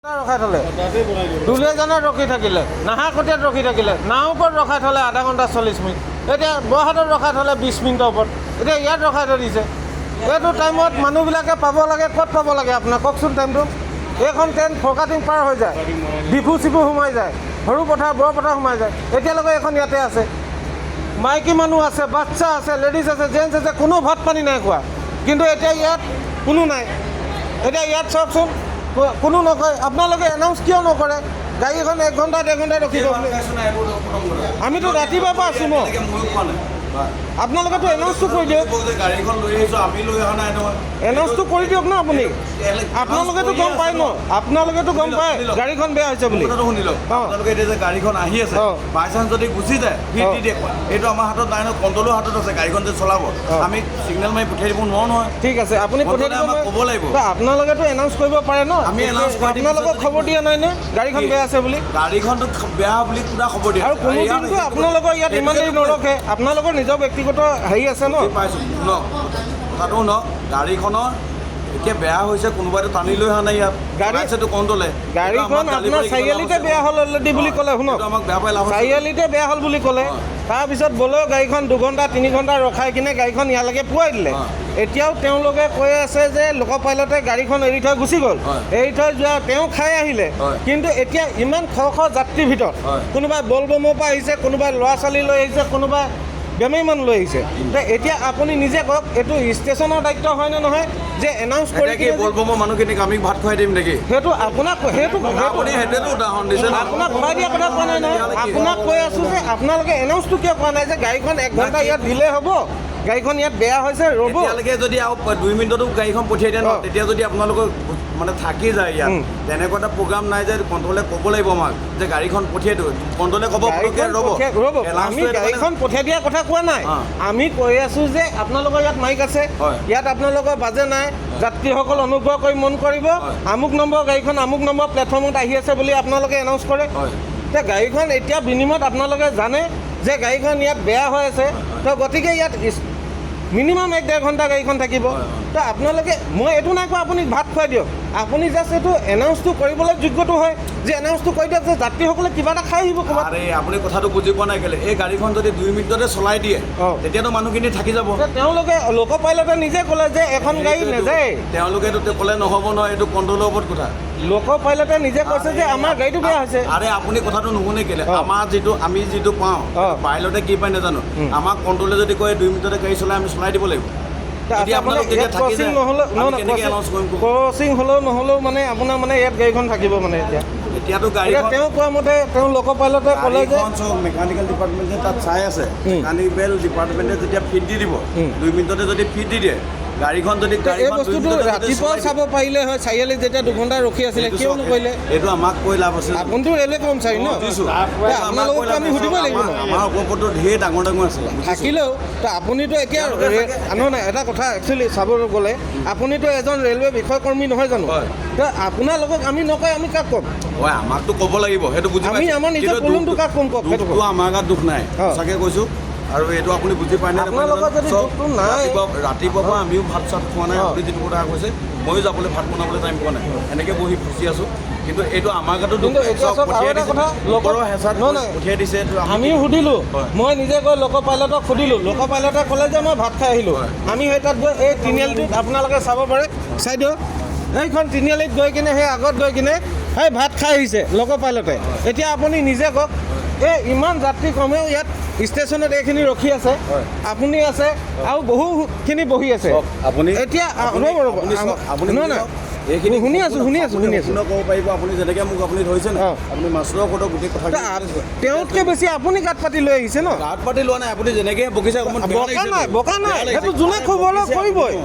ৰখাই থলে দুলীয়াজানত ৰখি থাকিলে, নাহাকটীয়াত ৰখি থাকিলে, নাওপত ৰখাই থলে আধা ঘণ্টা 40 মিনিট, এতিয়া বৰহাটত ৰখাই থলে 20 মিনিটৰ ওপৰত, এতিয়া ইয়াত ৰখাই থৈ দিছে। এইটো টাইমত মানুহবিলাকে পাব লাগে, ক'ত পাব লাগে আপোনাৰ কওকচোন টাইমটো? এইখন ট্ৰেইন ফৰকাটিং পাৰ হৈ যায়, ডিফু চিফু সোমাই যায়, সৰু পথাৰ বৰ পথাৰ সোমাই যায়, এতিয়ালৈকে এখন ইয়াতে আছে। মাইকী মানুহ আছে, বাচ্চা আছে, লেডিজ আছে, জেণ্টছ আছে, কোনো ভাত পানী নাই খোৱা, কিন্তু এতিয়া ইয়াত কোনো নাই। এতিয়া ইয়াত চাওকচোন কোনো নকয়, আপোনালোকে এনাউন্স কিয় নকৰে? গাড়ীখন 1 ঘণ্টা 1.5 ঘণ্টা ৰখিব। আমিতো ৰাতিপুৱাৰ পৰা আছোঁ ন, আপোনালোকেতো এনাউন্সটো কৰি দিয়ক, এনাউন্সটো কৰি দিয়ক ন আপুনি। আপোনালোকেতো গম পায় ন, আপোনালোকেতো গম পায় গাড়ীখন বেয়া হৈছে বুলি। আপোনালোকে এতিয়া যে গাড়ীখন আহি আছে, বাই চান্স যদি গুচি যায় এইটো আমাৰ হাতত নাই ন, কণ্ট্ৰলৰ হাতত আছে। গাড়ীখন যে চলাব আমি চিগনেল মাৰি পঠিয়াই দিব নোৱাৰো নহয়। ঠিক আছে, আপুনি পঠিয়াই দিব, ক'ব লাগিব। আপোনালোকেতো এনাউন্স কৰিব পাৰে ন। আমি এনাউন্স কৰি দিম, আপোনালোকক খবৰ দিয়া নাই নে গাড়ীখন বেয়া আছে বুলি? গাড়ীখনটো বেয়া বুলি পুৰা খবৰ দিয়ে। আৰু কোনোদিনটো আপোনালোকৰ ইয়াত ইমান দেৰি নৰখে, আপোনালোকৰ নিজৰ ব্যক্তিগত হেৰি আছে ন। পাইছোঁ ন, কথাটো ন, গাড়ীখনৰ এতিয়া বেয়া হৈছে, কোনোবাইতো টানি লৈ অহা নাই ইয়াত, গাড়ীটো কণ্ট্ৰলে। গাড়ীখন আপোনাৰ চাৰিআলিতে বেয়া হ'ল অলৰেডি বুলি ক'লে, শুনক, আমাক বেয়া পাই লাভ চাৰিআলিতে বেয়া হ'ল বুলি ক'লে। তাৰপিছত বোলেও গাড়ীখন 2 ঘণ্টা 3 ঘণ্টা ৰখাই কিনে গাড়ীখন ইয়ালৈকে পোৱাই দিলে। এতিয়াও তেওঁলোকে কৈ আছে যে লোক পাইলটে গাড়ীখন এৰি থৈ গুচি গ'ল, এৰি থৈ যোৱা তেওঁ খাই আহিলে। কিন্তু এতিয়া ইমান শ শ যাত্ৰীৰ ভিতৰত কোনোবাই বলবমৰ পৰা আহিছে, কোনোবাই ল'ৰা ছোৱালী লৈ আহিছে, কোনোবাই বেমাৰী মানুহ লৈ আহিছে। এতিয়া আপুনি নিজে কওক, এইটো ষ্টেচনৰ দায়িত্ব হয় নে নহয় যে এনাউন্স কৰি বলবমৰ মানুহখিনিক আমি ভাত খুৱাই দিম নেকি? সেইটো আপোনাক সেইটোতো উদাহৰণ দিছে। আপোনাক খুৱাই দিয়া কথা কোৱা নাই নহয়, আপোনাক কৈ আছোঁ যে আপোনালোকে এনাউন্সটো কিয় কৰা নাই যে গাড়ীখন 1 ঘণ্টা ইয়াত দিলে হ'ব, গাড়ীখন ইয়াত বেয়া হৈছে ৰ'ব। এতিয়ালৈকে যদি আৰু 2 মিনিটতো গাড়ীখন পঠিয়াই দিয়ে ন, তেতিয়া যদি আপোনালোকৰ মানে থাকি যায় ইয়াত, তেনেকুৱা এটা প্ৰগ্ৰাম নাই যে কণ্ট্ৰলে ক'ব লাগিব আমাক যে গাড়ীখন পঠিয়াই দিওঁ। কণ্ট্ৰলে ক'ব ৰ'ব, আমি গাড়ীখন পঠিয়াই দিয়াৰ কথা কোৱা নাই, আমি কৈ আছোঁ যে আপোনালোকৰ ইয়াত মাইক আছে, ইয়াত আপোনালোকৰ বাজে নাই, যাত্ৰীসকল অনুগ্ৰহ কৰি মন কৰিব, আমুক নম্বৰ গাড়ীখন আমুক নম্বৰ প্লেটফৰ্মত আহি আছে বুলি আপোনালোকে এনাউন্স কৰে। এতিয়া গাড়ীখন এতিয়া বিনিময়ত আপোনালোকে জানে যে গাড়ীখন ইয়াত বেয়া হৈ আছে, তো গতিকে ইয়াত মিনিমাম 1-1.5 ঘণ্টা গাড়ীখন থাকিব। তো আপোনালোকে, মই এইটো নাই কোৱা আপুনি ভাত খুৱাই দিয়ক, আপুনি জাষ্ট এইটো এনাউন্সটো কৰিবলৈ যোগ্যটো হয় যে এনাউন্সটো কৰি দিয়ক যে যাত্ৰীসকলে কিবা এটা খাই আহিব ক'ৰবাত। আৰে আপুনি কথাটো বুজি পোৱা নাই কেলে, এই গাড়ীখন যদি 2 মিনিটতে চলাই দিয়ে তেতিয়াতো মানুহখিনি থাকি যাব। তেওঁলোকে লোক পাইলটে নিজে ক'লে যে এখন গাড়ী নাযায়, তেওঁলোকেতো ক'লে নহ'ব নহয়, এইটো কণ্ট্ৰলৰ ওপৰত কথা। লোক পাইলটে নিজে কৈছে যে আমাৰ গাড়ীটো বেয়া হৈছে। আৰে আপুনি কথাটো নুশুনে কেলে, আমি যিটো পাওঁ পাইলটে কি পাই নাজানো, আমাক কণ্ট্ৰলে যদি কয় 2 মিনিটতে গাড়ী চলাই আমি চলাই দিব লাগিব। ক্ৰচিং হ'লেও নহ'লেও মানে আপোনাৰ মানে ইয়াত গাড়ীখন থাকিব মানে এতিয়াতো গাড়ী তেওঁ কোৱা মতে তেওঁ লোক পাইলটে ক'লে যে মেকানিকেল ডিপাৰ্টমেণ্টে তাত চাই আছে, মেকানিকেল ডিপাৰ্টমেণ্টে যেতিয়া ফিট দি দিব 2 মিনিটতে যদি ফিট দি দিয়ে গাড়ীখন, যদি এই বস্তুটো ৰাতিপুৱা চাব পাৰিলে হয়, চাৰিআলিত যেতিয়া 2 ঘণ্টা ৰখি আছিলে কিয় নকৰিলে? এইটো আমাক কৈ লাভ আছে, আপুনিতো ৰেলৱে কৰ্মচাৰী ন, আপোনালোকক আমি সুধিব লাগিব ন। আমাৰ ওপৰতো ঢেৰ ডাঙৰ আছে থাকিলেও তো আপুনিতো এতিয়া নহয়, এটা কথা একচুৱেলি চাব গ'লে আপুনিতো এজন ৰেলৱে বিষয়কৰ্মী নহয় জানো? তো আপোনালোকক আমি নকয়, আমি কাক ক'ম? আমাকতো ক'ব লাগিব, সেইটো বুজি আমি আমাৰ নিজৰ প্ৰব্লেমটো কাক ক'ম কওক? সেইটো আমাৰ গাত দুখ নাই, সঁচাকৈ কৈছোঁ। আৰু এইটো আপুনি বুজি পায় নাই, ৰাতিপুৱাৰ পৰা আমিও ভাত চাত খোৱা নাই, আপুনি যিটো কথা কৈছে, ময়ো যাবলৈ ভাত বনাবলৈ টাইম পোৱা নাই, এনেকৈ বহি ফচি আছোঁ। কিন্তু এইটো আমাৰ গাতো পঠিয়াই দিছে। আমিও সুধিলোঁ, মই নিজে গৈ লোক পাইলটক সুধিলোঁ, লোক পাইলটে ক'লে যে মই ভাত খাই আহিলোঁ। আমি সেই তাত গৈ এই তিনিআলিটোত আপোনালোকে চাব পাৰে, চাই দিয়ক, এইখন তিনিআলিত গৈ কিনে সেই আগত গৈ কিনে সেই ভাত খাই আহিছে লোক পাইলটে। এতিয়া আপুনি নিজে কওক, এই ইমান যাত্ৰী কমেও ইয়াত ষ্টেচনত এইখিনি ৰখি আছে, আপুনি আছে আৰু বহুখিনি বহি আছে। আপুনি এতিয়া এইখিনি শুনি আছোঁ ক'ব পাৰিব আপুনি, যেনেকৈ মোক আপুনি ধৰিছে ন, আপুনি মাষ্টৰৰ ওপৰত গোটেই কথা তেওঁতকৈ বেছি আপুনি গাত পাতি লৈ আহিছে ন। গাত পাতি লোৱা নাই, আপুনি যেনেকৈ বকিছে বকা নাই, সেইটো যোনে খবৰ কৰিবই।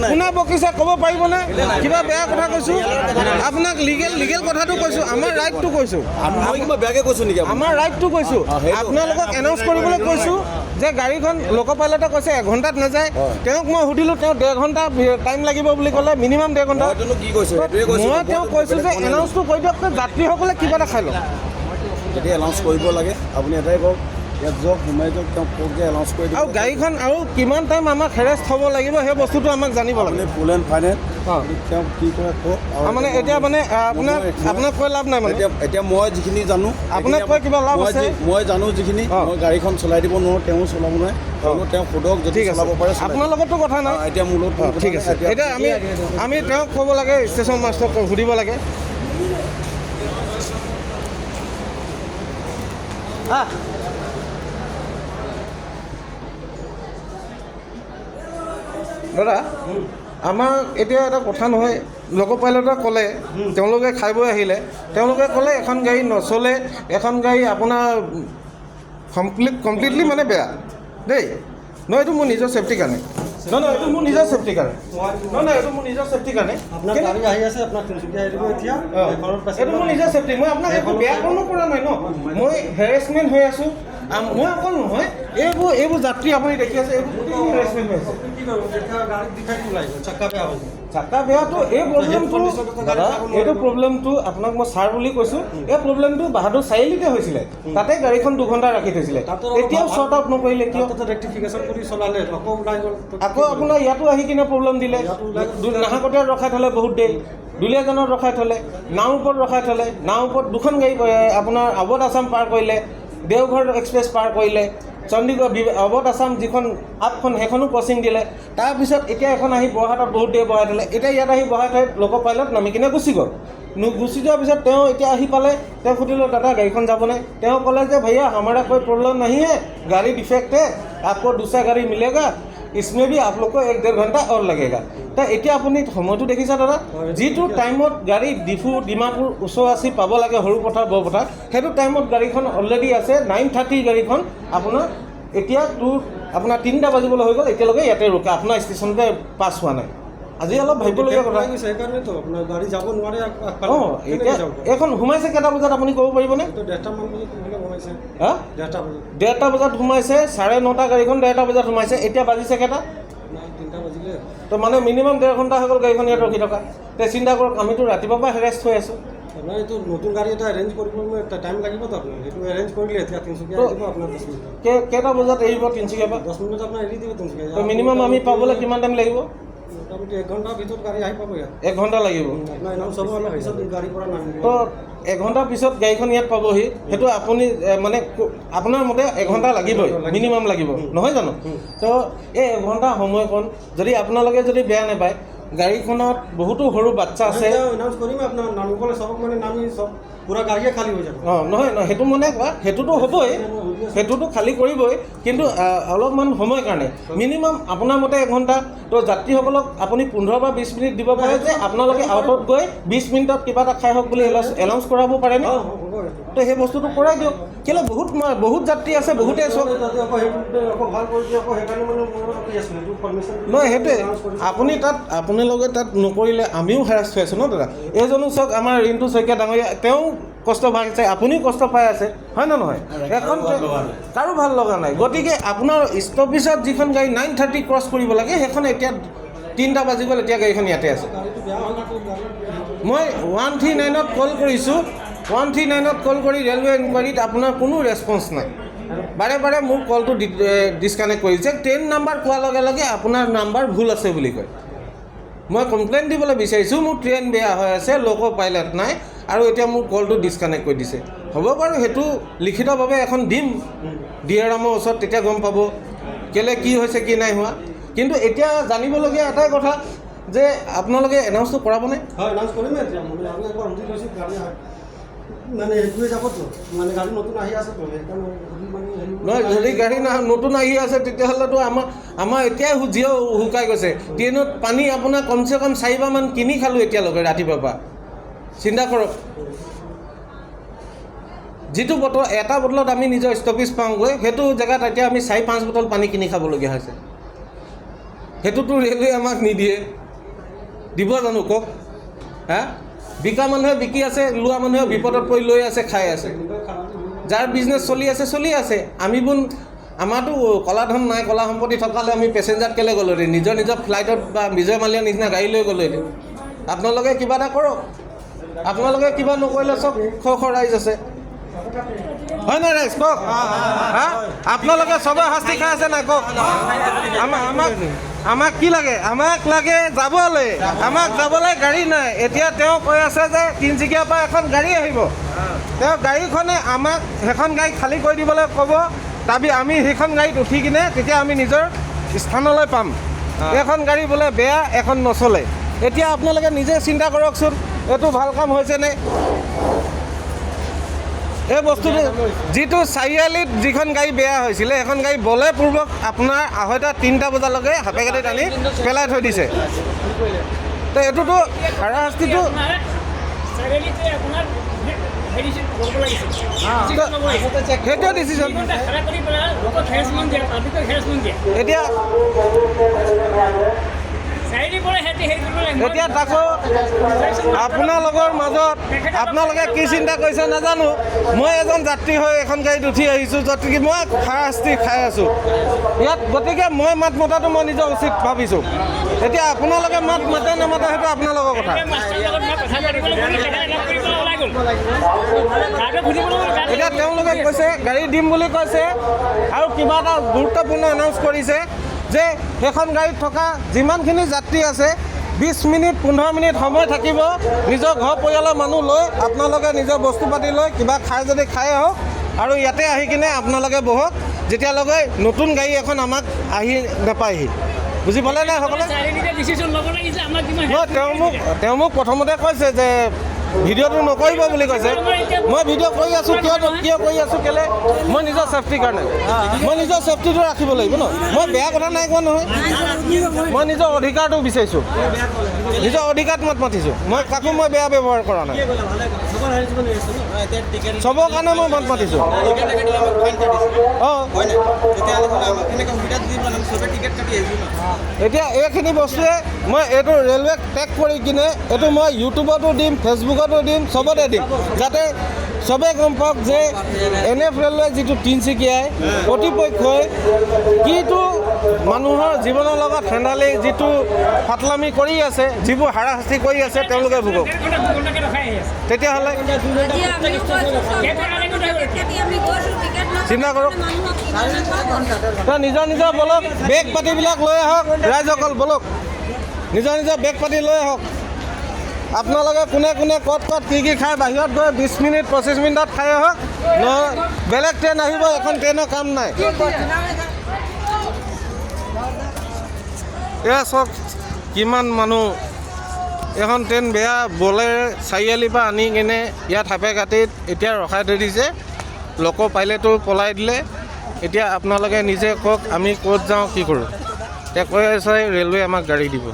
কোনে বকিছে ক'ব পাৰিবনে? কিবা বেয়া কথা কৈছোঁ আপোনাক, লিগেল কথাটো কৈছোঁ, আমাৰ ৰাইটটো কৈছোঁ, কিবা বেয়াকৈ কৈছোঁ নেকি? আমাৰ ৰাইটটো কৈছোঁ, আপোনালোকক এনাউন্স কৰিবলৈ কৈছোঁ যে গাড়ীখন লোক পাইলটে কৈছে 1 ঘণ্টাত নাযায়। তেওঁক মই সুধিলোঁ, তেওঁ 1.5 ঘণ্টা টাইম লাগিব বুলি ক'লে, মিনিমাম 1.5 ঘণ্টা। কি কৈছোঁ মই তেওঁক কৈছোঁ যে এনাউন্সটো কৰি দিয়ক, যাত্ৰীসকলে কিবা এটা খাই লওক। যদি এনাউন্স কৰিব লাগে আপুনি এটাই কওক ইয়াত যাওক সোমাই যাওক তেওঁ ক'তকৈ এনাউন্স কৰি দিব আৰু গাড়ীখন আৰু কিমান টাইম আমাক হেৰেষ্ট হ'ব লাগিব সেই বস্তুটো আমাক জানিব লাগে আপুনি ফুল এণ্ড ফাইনেল অঁ তেওঁ কি কৰে কওক মানে এতিয়া মানে আপোনাক কৈ লাভ নাই মানে এতিয়া মই যিখিনি জানো আপোনাক কৈ কিবা লাভ আছে মই জানো যিখিনি মই গাড়ীখন চলাই দিব নোৱাৰোঁ তেওঁ চলাব নোৱাৰে তেওঁ সোধক যদি চলাব পাৰে আপোনাৰ লগততো কথা নাই এতিয়া মোৰ লগত ঠিক আছে এতিয়া আমি তেওঁক ক'ব লাগে ষ্টেচন মাষ্টৰক সুধিব লাগে দাদা আমাক এতিয়া এটা কথা নহয় লোক' পাইলটে ক'লে তেওঁলোকে খাই বৈ আহিলে তেওঁলোকে ক'লে এখন গাড়ী নচলে এখন গাড়ী আপোনাৰ কমপ্লিটলি মানে বেয়া দেই নহয় এইটো মোৰ নিজৰ ছেফটিৰ কাৰণে নহয় এইটো মোৰ নিজৰ ছেফটিৰ কাৰণে নহয় এইটো মোৰ নিজৰ ছেফটিৰ কাৰণে এইটো মোৰ নিজৰ ছেফটি মই আপোনাক একো বেয়া কোনো কৰা নাই ন মই হেৰেছমেণ্ট হৈ আছোঁ মই অকল নহয় এইবোৰ যাত্ৰী আপুনি দেখি আছে এইবোৰ গোটেইখিনি হেৰেছমেণ্ট হৈ আছে চাকা বেয়াটো এই প্ৰব্লেমটো দাদা এইটো প্ৰব্লেমটো আপোনাক মই ছাৰ বুলি কৈছোঁ এই প্ৰব্লেমটো বাহাদুৰ চাৰিআলিতে হৈছিলে তাতে গাড়ীখন 2 ঘণ্টা ৰাখি থৈছিলে এতিয়াও শ্বৰ্ট আউট নকৰিলে কিয় ৰেক্টিফিকেশ্যন কৰি চলালে আকৌ আপোনাৰ ইয়াতো আহি কিনে প্ৰব্লেম দিলে নাহাকটীয়াত ৰখাই থ'লে বহুত দেৰি দুলীয়াজানত ৰখাই থ'লে নাও ওপৰত ৰখাই থ'লে নাও ওপৰত 2খন গাড়ী আপোনাৰ অৱধ আছাম পাৰ কৰিলে দেওঘৰ এক্সপ্ৰেছ পাৰ কৰিলে চণ্ডীগড় অৱধ আছাম যিখন আপখন সেইখনো ক্ৰচিং দিলে তাৰপিছত এতিয়া এখন আহি বৰহাটত বহুত দেৰি বহাই থ'লে এতিয়া ইয়াত আহি বহাই থৈ লোক' পাইলট নামি কিনে গুচি গ'ল গুচি যোৱাৰ পিছত তেওঁ এতিয়া আহি পালে তেওঁ সুধিলোঁ দাদা গাড়ীখন যাবনে তেওঁ ক'লে যে ভैया हमारा कोई प्रॉब्लम नहीं है गाड़ी डिफेक्ट है आपको दूसरा गाड़ी मिलेगा इसमें भी आप लोग को 1-1.5 घंटा और लगेगा तो এতিয়া আপুনি সময়টো দেখিছে দাদা যিটো টাইমত গাড়ী ডিমাপুৰ ওচৰাচি পাব লাগে সৰুপথাৰ বৰপথাৰ সেইটো টাইমত গাড়ীখন অলৰেডি আছে 9:30 গাড়ীখন আপোনাৰ এতিয়া আপোনাৰ 3টা বাজিবলৈ হৈ গ'ল এতিয়ালৈকে ইয়াতে ৰখে আপোনাৰ ষ্টেচনতে পাছ হোৱা নাই আজি অলপ ভাবিবলগীয়া কথা সেইকাৰণেতো আপোনাৰ গাড়ী যাব নোৱাৰে অঁ এতিয়া এইখন সোমাইছে কেইটা বজাত আপুনি ক'ব পাৰিবনে 1:30 মান বজাত সোমাইছে হা 1:30 বজাত সোমাইছে 9:30 গাড়ীখন 1:30 বজাত সোমাইছে এতিয়া বাজিছে কেইটা 3টা বাজিলে তো মানে মিনিমাম 1.5 ঘণ্টা হৈ গ'ল গাড়ীখন ইয়াত ৰখি থকা তে চিন্তা কৰক আমিতো ৰাতিপুৱাৰ পৰা হেৰেষ্ট হৈ আছোঁ আপোনাৰ এইটো নতুন গাড়ী এটা এৰেঞ্জ কৰিবলৈ টাইম লাগিবতো আপোনাৰ সেইটো এৰেঞ্জ কৰিলে এতিয়া তিনিচুকীয়া দিব আপোনাৰ 10 মিনিট কেইটা বজাত এৰিব তিনিচুকীয়াৰ পৰা 10 মিনিট আপোনাৰ এৰি দিব তিনিচুকীয়া তো মিনিমাম আমি পাবলৈ কিমান টাইম লাগিব মোটামুটি 1 ঘণ্টাৰ ভিতৰত গাড়ী আহি পাব ইয়াত 1 ঘণ্টা লাগিব আপোনাৰ এনাউন্স হ'ব অলপ পিছত গাড়ীৰ পৰা নামিব তো 1 ঘণ্টাৰ পিছত গাড়ীখন ইয়াত পাবহি সেইটো আপুনি মানে আপোনাৰ মতে 1 ঘণ্টা লাগিবই মিনিমাম লাগিব নহয় জানো তো এই 1 ঘণ্টা সময়কণ যদি আপোনালোকে যদি বেয়া নাপায় গাড়ীখনত বহুতো সৰু বাচ্চা আছে এনাউন্স কৰিম আপোনাৰ নামিবলৈ চবক মানে নামি চব পুৰা গাড়ীয়ে খালী হৈ যাব অঁ নহয় সেইটো মানে সেইটোতো হ'বই সেইটোতো খালী কৰিবই কিন্তু অলপমান সময়ৰ কাৰণে মিনিমাম আপোনাৰ মতে 1 ঘণ্টা তো যাত্ৰীসকলক আপুনি 15 বা 20 মিনিট দিব পাৰে যে আপোনালোকে আউটত গৈ 20 মিনিটত কিবা এটা খাই হওক বুলি এনাউন্স কৰাব পাৰেনে তো সেই বস্তুটো কৰাই দিয়ক কেলৈ বহুত যাত্ৰী আছে বহুতে চব নহয় সেইটোৱে আপোনালোকে তাত নকৰিলে আমিও হেৰাছ হৈ আছোঁ ন দাদা এইজনো চাওক আমাৰ ৰিণ্টু শইকীয়া ডাঙৰীয়া তেওঁ কষ্ট পাইছে আপুনিও কষ্ট পাই আছে হয় নে নহয় এখন কাৰো ভাল লগা নাই গতিকে আপোনাৰ ষ্টপিছত যিখন গাড়ী 9:30 ক্ৰছ কৰিব লাগে সেইখন এতিয়া 3টা বাজি গ'ল এতিয়া গাড়ীখন ইয়াতে আছে মই 139ত কল কৰিছোঁ 139ত কল কৰি ৰেলৱে ইনকুৱাৰীত আপোনাৰ কোনো ৰেছপন্স নাই বাৰে বাৰে মোৰ কলটো ডিছকানেক্ট কৰিছে ট্ৰেইন নাম্বাৰ কোৱাৰ লগে লগে আপোনাৰ নাম্বাৰ ভুল আছে বুলি কয় মই কমপ্লেইন দিবলৈ বিচাৰিছোঁ মোৰ ট্ৰেইন বেয়া হৈ আছে লোক' পাইলট নাই আৰু এতিয়া মোৰ কলটো ডিছকানেক্ট কৰি দিছে হ'ব বাৰু সেইটো লিখিতভাৱে এখন দিম ডিআৰএমৰ ওচৰত তেতিয়া গম পাব কেলৈ কি হৈছে কি নাই হোৱা কিন্তু এতিয়া জানিবলগীয়া এটাই কথা যে আপোনালোকে এনাউন্সটো কৰাবনে হয় এনাউন্স কৰিমে এতিয়া মানে আমি একবাৰ সুধি লৈছোঁ গাড়ী মানে এইটোৱে যাবতো মানে গাড়ী নতুন আহি আছেতো সেইকাৰণে নহয় যদি গাড়ী নতুন আহি আছে তেতিয়াহ'লেতো আমাৰ এতিয়াই জিঅ' শুকাই গৈছে ট্ৰেইনত পানী আপোনাৰ কমচে কম 4বাৰমান কিনি খালোঁ এতিয়ালৈকে ৰাতিপুৱাৰ পৰা চিন্তা কৰক যিটো বটল এটা বটলত আমি নিজৰ ষ্টপেজ পাওঁগৈ সেইটো জেগাত এতিয়া আমি 4-5 বটল পানী কিনি খাবলগীয়া হৈছে সেইটোতো ৰেলৱে আমাক নিদিয়ে দিব জানো কওক হা বিকা মানুহে বিকি আছে লোৱা মানুহে বিপদত পৰি লৈ আছে খাই আছে যাৰ বিজনেছ চলি আছে আমিবোৰ আমাৰতো কলাধন নাই কলা সম্পত্তি থকালে আমি পেচেঞ্জাৰত কেলৈ গ'লো নিজৰ ফ্লাইটত বা বিজয় মালিয়াৰ নিচিনা গাড়ী লৈ গ'লো আপোনালোকে কিবা এটা কৰক আপোনালোকে কিবা নকৰিলে চব খ ৰাইজ আছে হয় নাই ৰাইজ কওক হা আপোনালোকে চবে শাস্তি খাই আছে নাই কওক আমাক কি লাগে আমাক লাগে যাবলৈ আমাক যাবলৈ গাড়ী নাই এতিয়া তেওঁ কৈ আছে যে তিনিচুকীয়াৰ পৰা এখন গাড়ী আহিব তেওঁ গাড়ীখনে আমাক সেইখন গাড়ী খালী কৰি দিবলৈ ক'ব আমি সেইখন গাড়ীত উঠি কিনে তেতিয়া আমি নিজৰ স্থানলৈ পাম এখন গাড়ী বোলে বেয়া এখন নচলে এতিয়া আপোনালোকে নিজে চিন্তা কৰকচোন এইটো ভাল কাম হৈছেনে এই বস্তুটো যিটো চাৰিআলিত যিখন গাড়ী বেয়া হৈছিলে সেইখন গাড়ী বলপূৰ্বক আপোনাৰ 2:30-3টা বজালৈকে হাপেকাটিত আনি পেলাই থৈ দিছে তো এইটোতো হাৰাশাস্তিটো সেইটোৱে ডিচিশ্যন এতিয়া এতিয়া তাকো আপোনালোকৰ মাজত আপোনালোকে কি চিন্তা কৰিছে নাজানো মই এজন যাত্ৰী হৈ এখন গাড়ীত উঠি আহিছোঁ য'ত কি মই হাৰাশাস্তি খাই আছোঁ ইয়াত গতিকে মই মাত মতাটো মই নিজৰ উচিত ভাবিছোঁ এতিয়া আপোনালোকে মাত মাতে নামাতে সেইটো আপোনালোকৰ কথা এতিয়া তেওঁলোকে কৈছে গাড়ী দিম বুলি কৈছে আৰু কিবা এটা গুৰুত্বপূৰ্ণ এনাউন্স কৰিছে যে সেইখন গাড়ীত থকা যিমানখিনি যাত্ৰী আছে 20 মিনিট 15 মিনিট সময় থাকিব নিজৰ ঘৰ পৰিয়ালৰ মানুহ লৈ আপোনালোকে নিজৰ বস্তু পাতি লৈ কিবা খাই যদি খাই আহক আৰু ইয়াতে আহি কিনে আপোনালোকে বহক যেতিয়ালৈকে নতুন গাড়ী এখন আমাক আহি নাপায়হি বুজি পালে নাই সকলোৱে তেওঁ মোক প্ৰথমতে কৈছে যে ভিডিঅ'টো নকৰিব বুলি কৈছে মই ভিডিঅ' কৰি আছোঁ কিয় কৰি আছোঁ কেলে মই নিজৰ ছেফটিৰ কাৰণে মই নিজৰ ছেফটিটো ৰাখিব লাগিব ন মই বেয়া কথা নাই কোৱা নহয় মই নিজৰ অধিকাৰটো বিচাৰিছোঁ নিজৰ অধিকাৰত মাত মাতিছোঁ মই কাকো মই বেয়া ব্যৱহাৰ কৰা নাই চবৰ কাৰণে মই মাত মাতিছোঁ অঁ এতিয়া এইখিনি বস্তুৱে মই এইটো ৰেলৱেক টেগ কৰি কিনে এইটো মই ইউটিউবতো দিম ফেচবুকতো দিম চবতে দিম যাতে চবে গম পাওক যে NF ৰেলৱে যিটো তিনিচুকীয়াই কৰ্তৃপক্ষই কিটো মানুহৰ জীৱনৰ লগত হেণ্ডালি যিটো ফাটলামি কৰি আছে যিবোৰ হাৰাশাস্তি কৰি আছে তেওঁলোকে ভুগক তেতিয়াহ'লে চিন্তা কৰক নিজৰ নিজৰ বলক বেগ পাতিবিলাক লৈ আহক ৰাইজসকল বলক নিজৰ নিজৰ বেগ পাতি লৈ আহক আপোনালোকে কোনে কোনে ক'ত কি খাই বাহিৰত গৈ 20 মিনিট 25 মিনিটত খাই আহক বেলেগ ট্ৰেইন আহিব এখন ট্ৰেইনৰ কাম নাই এয়া চাওক কিমান মানুহ এখন ট্ৰেইন বেয়া বলেৰে চাৰিআলিৰ পৰা আনি কিনে ইয়াত হাপেকাটিত এতিয়া ৰখাই থৈ দিছে লোক পাইলেতো পলাই দিলে এতিয়া আপোনালোকে নিজে কওক আমি ক'ত যাওঁ কি কৰোঁ এতিয়া কৈ আছে ৰেলৱে আমাক গাড়ী দিব